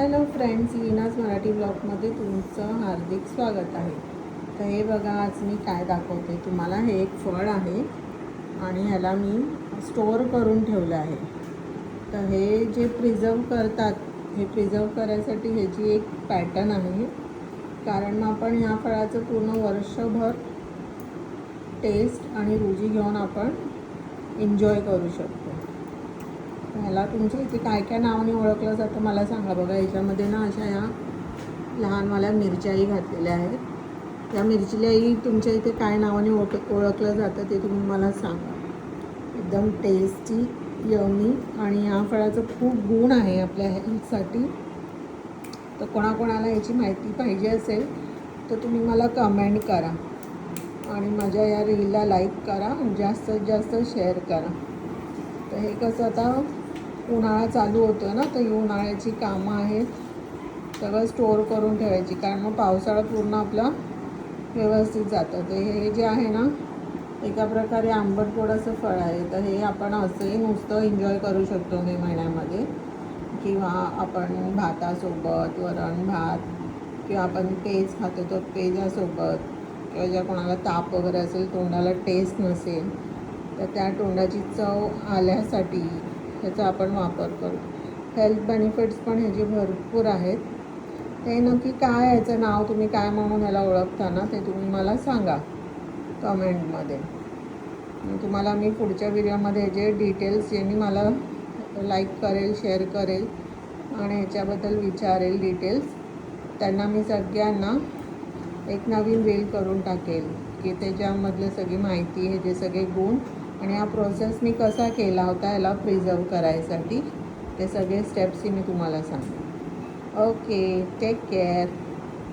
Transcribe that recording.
Hello friends, लीनाज Marathi ब्लॉगमध्ये तुमचं हार्दिक स्वागत आहे. तर हे बघा, आज मी काय दाखवते तुम्हाला. हे एक फळ आहे आणि ह्याला मी स्टोअर करून ठेवलं आहे. तर हे जे प्रिझर्व करतात, हे प्रिझर्व करायसाठी ह्याची एक पॅटर्न आहे. कारण मग आपण ह्या फळाचं पूर्ण वर्षभर टेस्ट आणि रुची घेऊन आपण एन्जॉय करू शकतो. ह्याला तुमच्या इथे काय काय नावाने ओळखलं जातं मला सांगा. बघा, ह्याच्यामध्ये ना अशा ह्या लहानवाल्या मिरच्याही घातलेल्या आहेत. या मिरचीलाही तुमच्या इथे काय नावाने ओळखलं जातं ते तुम्ही मला सांगा. एकदम टेस्टी, यमी आणि या फळाचं खूप गुण आहे आपल्या हेल्थसाठी. तर कोणाकोणाला याची माहिती पाहिजे असेल तर तुम्ही मला कमेंट करा आणि माझ्या या रीलला लाईक करा, जास्तीत जास्त शेअर करा. तर हे कसं, आता उन्हाळा चालू होतो ना, तर ही उन्हाळ्याची कामं आहेत. सगळं स्टोअर करून ठेवायची, कारण मग पावसाळा पूर्ण आपला व्यवस्थित जातं. तर हे जे आहे ना, एका प्रकारे आंबट असं फळ आहे. तर हे आपण असंही नुसतं एन्जॉय करू शकतो मे महिन्यामध्ये, किंवा आपण भातासोबत, वरण भात, किंवा आपण पेज खातो तर पेजासोबत, किंवा ज्या कोणाला ताप वगैरे असेल, तोंडाला टेस्ट नसेल, तर त्या तोंडाची चव आल्यासाठी ह्याचा आपण वापर करू. हेल्थ बेनिफिट्स पण ह्याचे भरपूर आहेत. ते नक्की काय, ह्याचं नाव तुम्ही काय म्हणून ह्याला ओळखता ना, ते तुम्ही मला सांगा कमेंटमध्ये. तुम्हाला मी पुढच्या व्हिडिओमध्ये जे डिटेल्स, जे मी मला लाईक करेल, शेअर करेल आणि ह्याच्याबद्दल विचारेल डिटेल्स, त्यांना मी सगळ्यांना एक नवीन रील करून टाकेल की त्याच्यामधलं सगळी माहिती, हे जे सगळे गुण आणि हा प्रोसेस मी कसा केला होता याला प्रिझर्व करायसाठी, ते सगळे स्टेप्सही मी तुम्हाला सांगेन. Okay, take care.